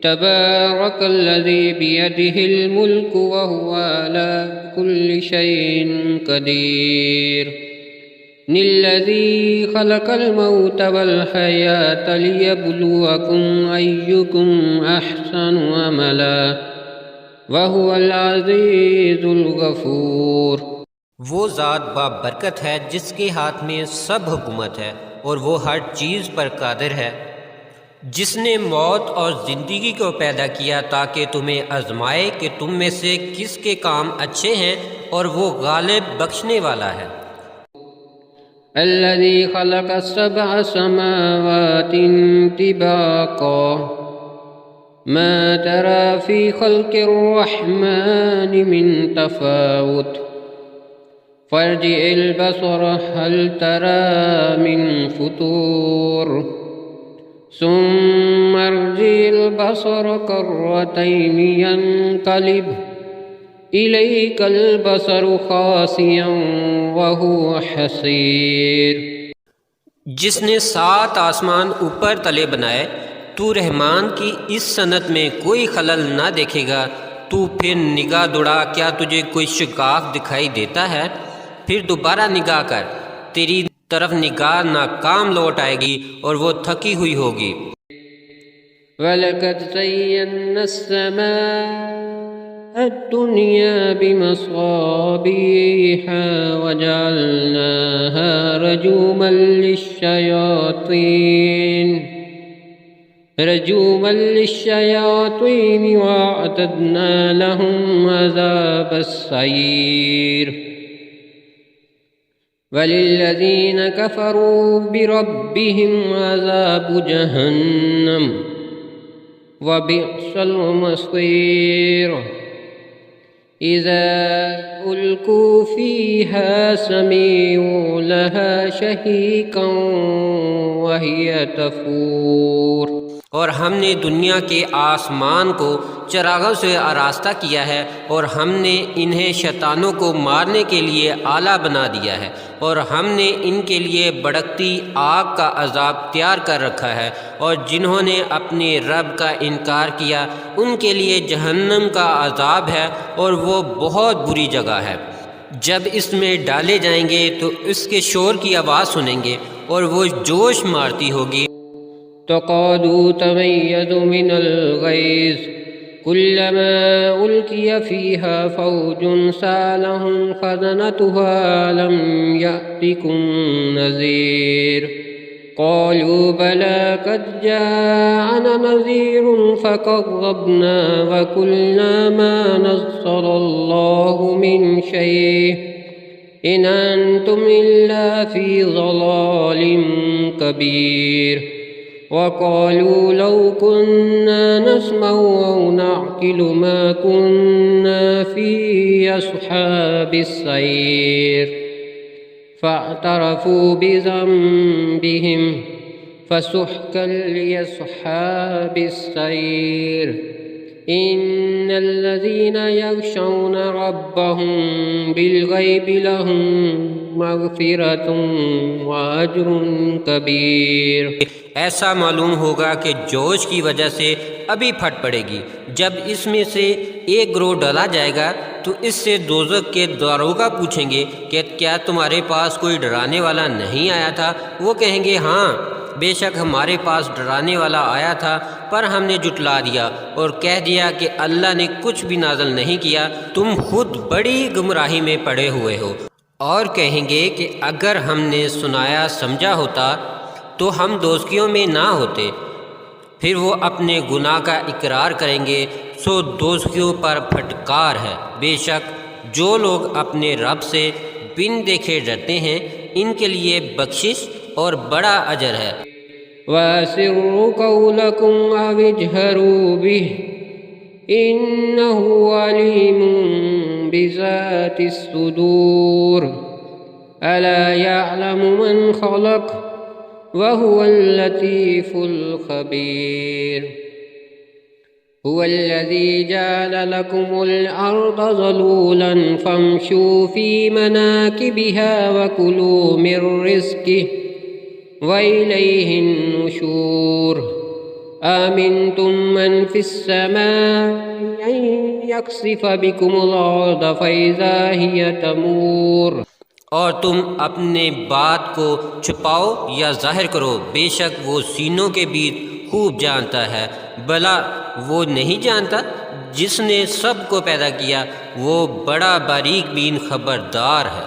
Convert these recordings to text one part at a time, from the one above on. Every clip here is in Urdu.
تبارك الذي بيده الملك وهو على كل شيء قدير الذي خلق الموت والحياة ليبلوكم أيكم أحسن عملا وهو العزيز الغفور۔ وہ ذات بابرکت ہے جس کے ہاتھ میں سب حکومت ہے اور وہ ہر چیز پر قادر ہے، جس نے موت اور زندگی کو پیدا کیا تاکہ تمہیں آزمائے کہ تم میں سے کس کے کام اچھے ہیں، اور وہ غالب بخشنے والا ہے۔ الذي خلق 7 سماوات طباقا ما ترى في خلق الرحمن من تفاوت فارجع البصر هل ترى من فطور ثم ارجع البصر كرتين ينقلب إليك البصر خاسئا وهو حسير۔ جس نے 7 آسمان اوپر تلے بنائے، تو رحمان کی اس صنعت میں کوئی خلل نہ دیکھے گا۔ تو پھر نگاہ دوڑا، کیا تجھے کوئی شکاف دکھائی دیتا ہے؟ پھر دوبارہ نگاہ کر، تیری طرف نگاہ ناکام لوٹ آئے گی اور وہ تھکی ہوئی ہوگی۔ وَلَقَدْ زَيَّنَّا السَّمَاءَ الدُّنْيَا بِمَصَابِيحَ وَجَعَلْنَاهَا رجوما للشياطين وأعتدنا لهم عذاب السعير وللذين كفروا بربهم عذاب جهنم وبئس المصير۔ إذا ألقوا فيها سمعوا لها شهيقا وهي تفور۔ اور ہم نے دنیا کے آسمان کو چراغوں سے آراستہ کیا ہے، اور ہم نے انہیں شیطانوں کو مارنے کے لیے آلہ بنا دیا ہے، اور ہم نے ان کے لیے بھڑکتی آگ کا عذاب تیار کر رکھا ہے، اور جنہوں نے اپنے رب کا انکار کیا ان کے لیے جہنم کا عذاب ہے، اور وہ بہت بری جگہ ہے۔ جب اس میں ڈالے جائیں گے تو اس کے شور کی آواز سنیں گے اور وہ جوش مارتی ہوگی۔ تقاد تميز من الغيظ كلما ألقي فيها فوج سألهم خزنتها ألم يأتكم نذير قالوا بلى قد جاءنا نذير فكذبنا وقلنا ما نزل الله من شيء إن أنتم إلا في ضلال كبير وقالوا لو كنا نسمع أو نعقل ما كنا في أصحاب السعير فاعترفوا بذنبهم فسحقا لأصحاب السعير۔ إن الذين يخشون ربهم بالغيب لهم مغفرة وأجر كبير۔ ایسا معلوم ہوگا کہ جوش کی وجہ سے ابھی پھٹ پڑے گی۔ جب اس میں سے ایک گروہ ڈالا جائے گا تو اس سے دوزخ کے داروغہ پوچھیں گے کہ کیا تمہارے پاس کوئی ڈرانے والا نہیں آیا تھا؟ وہ کہیں گے ہاں، بے شک ہمارے پاس ڈرانے والا آیا تھا، پر ہم نے جھٹلا دیا اور کہہ دیا کہ اللہ نے کچھ بھی نازل نہیں کیا، تم خود بڑی گمراہی میں پڑے ہوئے ہو۔ اور کہیں گے کہ اگر ہم نے سنایا سمجھا ہوتا تو ہم دوزخیوں میں نہ ہوتے۔ پھر وہ اپنے گناہ کا اقرار کریں گے، سو دوزخیوں پر پھٹکار ہے۔ بے شک جو لوگ اپنے رب سے بن دیکھے ڈرتے ہیں ان کے لیے بخشش اور بڑا اجر ہے۔ وَأَسِرُّوا قَوْلَكُمْ أَوِ اجْهَرُوا بِهِ إِنَّهُ عَلِيمٌ بِذَاتِ الصُّدُورِ أَلَا يَعْلَمُ مَنْ خَلَقَ وَهُوَ اللَّطِيفُ الْخَبِيرُ۔ هُوَ الَّذِي جَعَلَ لَكُمُ الْأَرْضَ ذَلُولًا فَامْشُوا فِي مَنَاكِبِهَا وَكُلُوا مِن رِّزْقِهِ وَإِلَيْهِ النُّشُورُ۔ آمنتم من في السماء أن يخسف بكم الأرض فإذا هي تمور اور تم اپنے بات کو چھپاؤ یا ظاہر کرو، بے شک وہ سینوں کے بیچ خوب جانتا ہے۔ بھلا وہ نہیں جانتا؟ جس نے سب کو پیدا کیا وہ بڑا باریک بین خبردار ہے۔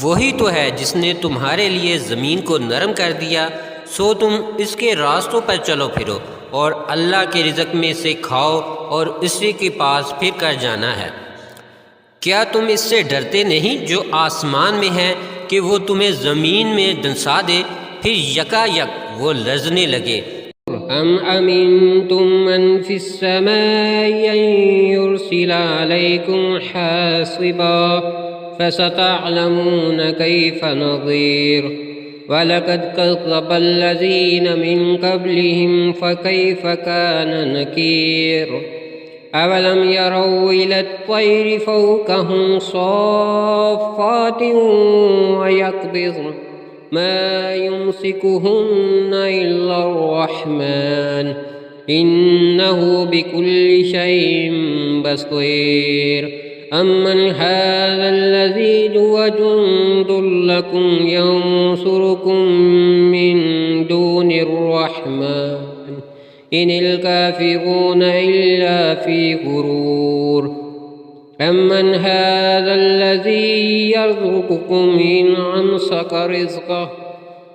وہی تو ہے جس نے تمہارے لیے زمین کو نرم کر دیا، سو تم اس کے راستوں پر چلو پھرو، اور اللہ کے رزق میں سے کھاؤ اور اسی کے پاس پھر کر جانا ہے۔ کیا تم اس سے ڈرتے نہیں جو آسمان میں ہے کہ وہ تمہیں زمین میں دنسا دے، پھر یکا یک وہ لرزنے لگے؟ ام امنتم من في السماء ان يرسل عليكم حاصبا فستعلمون كيف نظير ولقد كذب الذين من قبلهم فكيف كان نكير أولم يروا إلى الطير فوقهم صافات ويقبضن ما يمسكهن إلا الرحمن إنه بكل شيء بصير أمن هذا الذي هو جند لكم ينصركم من دون الرحمن إن الكافرون إلا في غرور أمن هذا الذي يرزقكم إن أمسك رزقه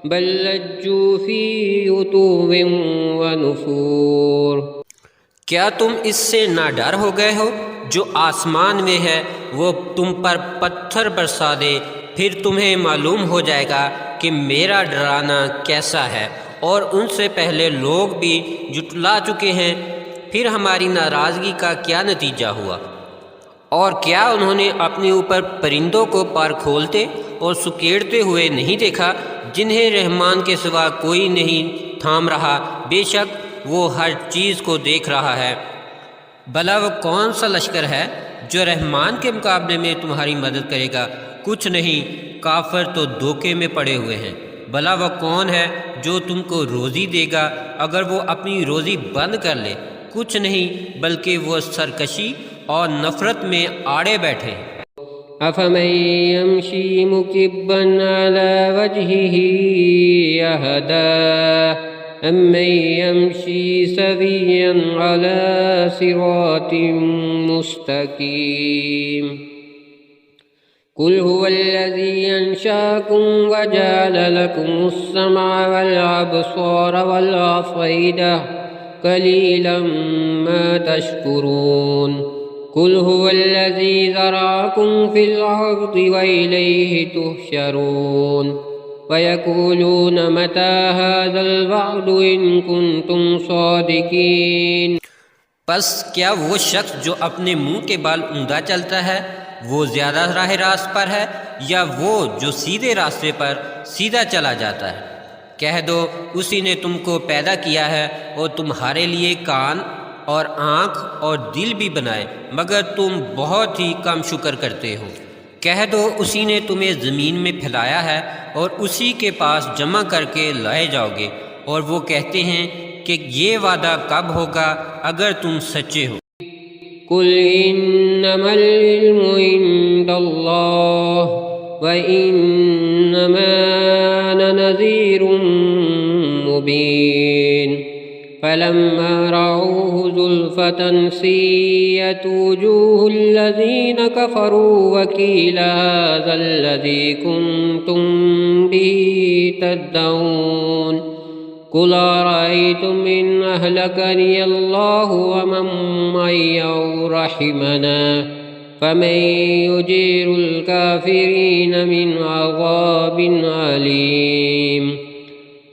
بل لجوا في عتو ونفور۔ کیا تم اس سے ناڈر ہو گئے ہو؟ جو آسمان میں ہے وہ تم پر پتھر برسا دے، پھر تمہیں معلوم ہو جائے گا کہ میرا ڈرانا کیسا ہے، اور ان سے پہلے لوگ بھی جھٹلا چکے ہیں، پھر ہماری ناراضگی کا کیا نتیجہ ہوا؟ اور کیا انہوں نے اپنے اوپر پرندوں کو پر کھولتے اور سکیڑتے ہوئے نہیں دیکھا، جنہیں رحمان کے سوا کوئی نہیں تھام رہا؟ بے شک وہ ہر چیز کو دیکھ رہا ہے۔ بھلا وہ کون سا لشکر ہے جو رحمان کے مقابلے میں تمہاری مدد کرے گا؟ کچھ نہیں، کافر تو دھوکے میں پڑے ہوئے ہیں۔ بھلا وہ کون ہے جو تم کو روزی دے گا اگر وہ اپنی روزی بند کر لے؟ کچھ نہیں، بلکہ وہ سرکشی اور نفرت میں آڑے بیٹھے۔ أفمن يمشي مكبا على وجهه أهدى أمن يمشي سويا على صراط مستقيم قل هو الذي أنشأكم وجعل لكم السمع والأبصار والأفئدة قليلا ما تشكرون قل هو الذي ذرأكم في الأرض وإليه تحشرون ويقولون متى هذا الوعد إن كنتم صادقين۔ پس کیا وہ شخص جو اپنے منہ کے بال اوندا چلتا ہے وہ زیادہ راہ راست پر ہے، یا وہ جو سیدھے راستے پر سیدھا چلا جاتا ہے؟ کہہ دو اسی نے تم کو پیدا کیا ہے اور تمہارے لیے کان اور آنکھ اور دل بھی بنائے، مگر تم بہت ہی کم شکر کرتے ہو۔ کہہ دو اسی نے تمہیں زمین میں پھیلایا ہے اور اسی کے پاس جمع کر کے لائے جاؤ گے، اور وہ کہتے ہیں کہ یہ وعدہ کب ہوگا اگر تم سچے ہو۔ قل انما العلم عند اللہ وانما انا نذیر مبین فلما رأوه زلفة سیئت وجوه الذین كفروا وقیل هذا الذی کنتم به تدعون قل أرأيتم إن أهلكني الله ومن معي أو رحمنا فمن يجير الكافرين من عذاب أليم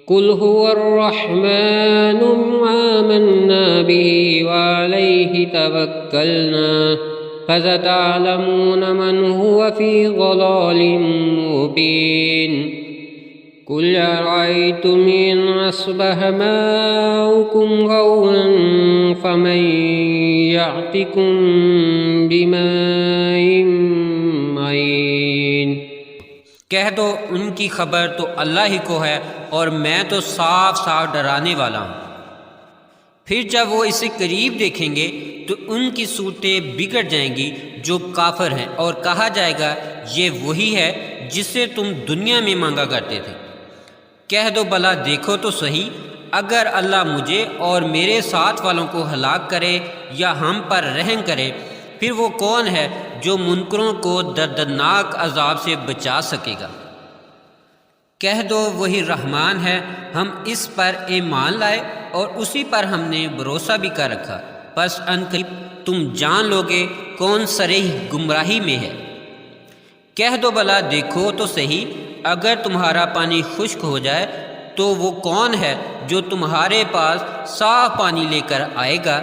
قل هو الرحمن آمنا به وعليه توكلنا فستعلمون من هو في ضلال مبين قل أرأيتم إن أصبح ماؤكم غورا فمن يأتكم بماء معين۔ کہہ دو ان کی خبر تو اللہ ہی کو ہے، اور میں تو صاف صاف ڈرانے والا ہوں۔ پھر جب وہ اسے قریب دیکھیں گے تو ان کی صورتیں بگڑ جائیں گی جو کافر ہیں، اور کہا جائے گا یہ وہی ہے جسے تم دنیا میں مانگا کرتے تھے۔ کہہ دو بھلا دیکھو تو صحیح، اگر اللہ مجھے اور میرے ساتھ والوں کو ہلاک کرے یا ہم پر رحم کرے، پھر وہ کون ہے جو منکروں کو دردناک عذاب سے بچا سکے گا؟ کہہ دو وہی رحمان ہے، ہم اس پر ایمان لائے اور اسی پر ہم نے بھروسہ بھی کر رکھا، پس عنقریب تم جان لوگے کون صریح گمراہی میں ہے۔ کہہ دو بھلا دیکھو تو صحیح، اگر تمہارا پانی خشک ہو جائے تو وہ کون ہے جو تمہارے پاس صاف پانی لے کر آئے گا؟